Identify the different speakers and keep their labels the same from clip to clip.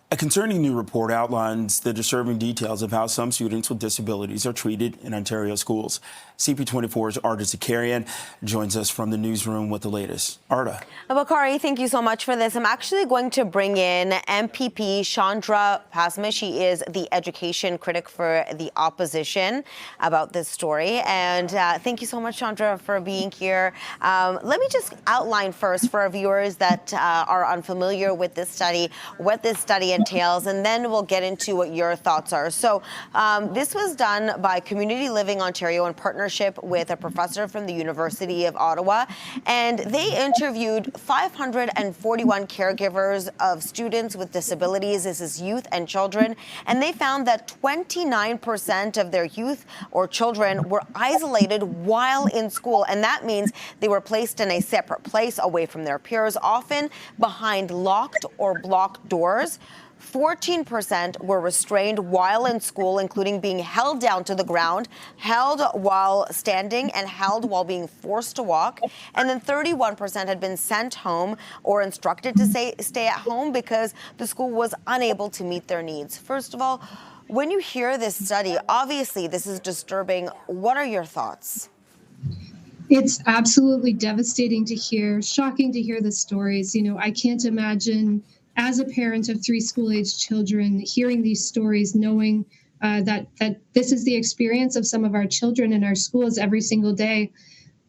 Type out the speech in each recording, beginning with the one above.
Speaker 1: A concerning new report outlines the disturbing details of how some students with disabilities are treated in Ontario schools. CP24's Arda Zakarian joins us from the newsroom with the latest. Arda.
Speaker 2: Bakari, thank you so much for this. I'm actually going to bring in MPP Chandra Pasma. She is the education critic for the opposition about this story. And thank you so much, Chandra, for being here. Let me just outline first for our viewers that are unfamiliar with this study, what this study entails, and then we'll get into what your thoughts are. So this was done by Community Living Ontario in partnership with a professor from the University of Ottawa, and they interviewed 541 caregivers of students with disabilities. This is youth and children, and they found that 29% of their youth or children were isolated while in school, and that means they were placed in a separate place away from their peers, often behind locked or blocked doors. 14% were restrained while in school, including being held down to the ground, held while standing, and held while being forced to walk. And then 31% had been sent home or instructed to stay at home because the school was unable to meet their needs. First of all, when you hear this study, obviously this is disturbing. What are your thoughts?
Speaker 3: It's absolutely devastating to hear, shocking to hear the stories. I can't imagine, as a parent of 3 school-age children, hearing these stories, knowing that this is the experience of some of our children in our schools every single day.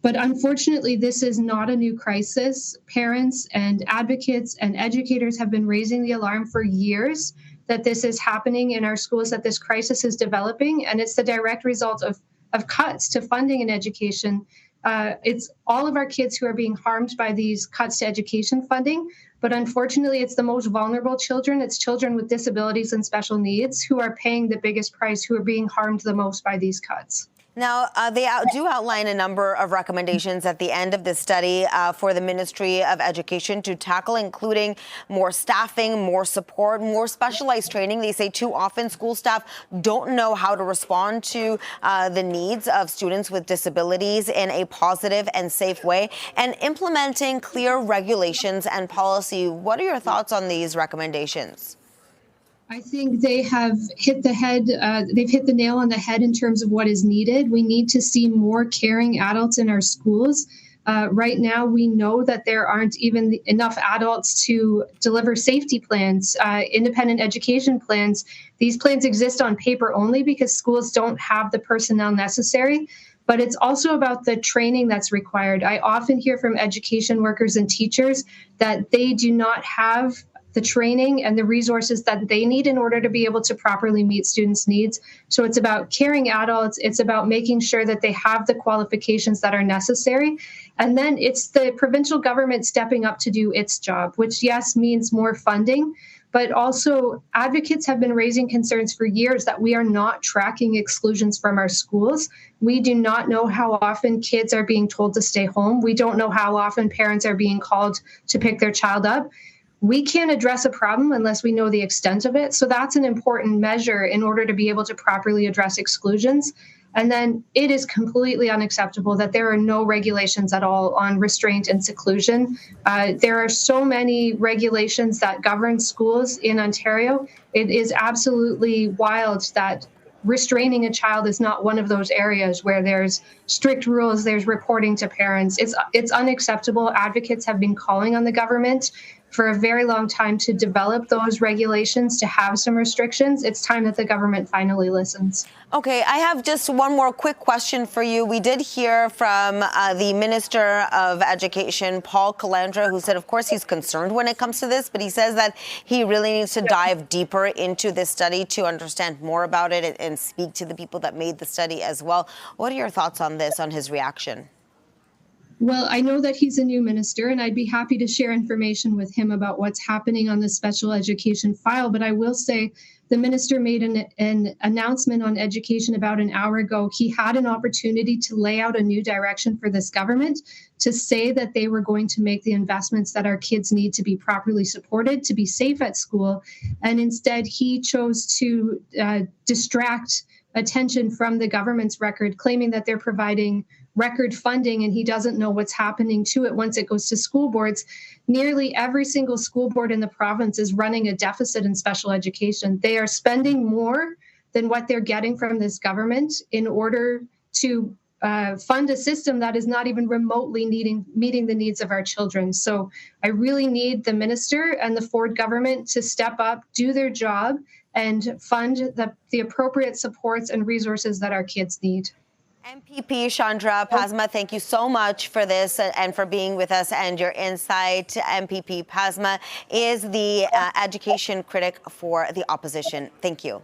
Speaker 3: But unfortunately, this is not a new crisis. Parents and advocates and educators have been raising the alarm for years that this is happening in our schools, that this crisis is developing, and it's the direct result of cuts to funding in education. It's all of our kids who are being harmed by these cuts to education funding. But unfortunately, it's the most vulnerable children. It's children with disabilities and special needs who are paying the biggest price, who are being harmed the most by these cuts.
Speaker 2: Now, they do outline a number of recommendations at the end of this study for the Ministry of Education to tackle, including more staffing, more support, more specialized training. They say too often school staff don't know how to respond to the needs of students with disabilities in a positive and safe way, and implementing clear regulations and policy. What are your thoughts on these recommendations?
Speaker 3: I think they have hit they've hit the nail on the head in terms of what is needed. We need to see more caring adults in our schools. Right now, we know that there aren't even enough adults to deliver safety plans, independent education plans. These plans exist on paper only because schools don't have the personnel necessary. But it's also about the training that's required. I often hear from education workers and teachers that they do not have the training and the resources that they need in order to be able to properly meet students' needs. So it's about caring adults. It's about making sure that they have the qualifications that are necessary. And then it's the provincial government stepping up to do its job, which, yes, means more funding. But also, advocates have been raising concerns for years that we are not tracking exclusions from our schools. We do not know how often kids are being told to stay home. We don't know how often parents are being called to pick their child up. We can't address a problem unless we know the extent of it. So that's an important measure in order to be able to properly address exclusions. And then it is completely unacceptable that there are no regulations at all on restraint and seclusion. There are so many regulations that govern schools in Ontario. It is absolutely wild that restraining a child is not one of those areas where there's strict rules, there's reporting to parents. It's unacceptable. Advocates have been calling on the government for a very long time to develop those regulations, to have some restrictions. It's time that the government finally listens.
Speaker 2: Okay, I have just one more quick question for you. We did hear from the Minister of Education, Paul Calandra, who said, of course, he's concerned when it comes to this, but he says that he really needs to dive deeper into this study to understand more about it and speak to the people that made the study as well. What are your thoughts on this, on his reaction?
Speaker 3: Well, I know that he's a new minister, and I'd be happy to share information with him about what's happening on the special education file. But I will say the minister made an announcement on education about an hour ago. He had an opportunity to lay out a new direction for this government, to say that they were going to make the investments that our kids need to be properly supported, to be safe at school. And instead, he chose to distract attention from the government's record, claiming that they're providing record funding and he doesn't know what's happening to it once it goes to school boards. Nearly every single school board in the province is running a deficit in special education. They are spending more than what they're getting from this government in order to fund a system that is not even remotely meeting the needs of our children. So I really need the minister and the Ford government to step up, do their job, and fund the appropriate supports and resources that our kids need.
Speaker 2: MPP Chandra Pasma, thank you so much for this and for being with us and your insight. MPP Pasma is the education critic for the opposition. Thank you.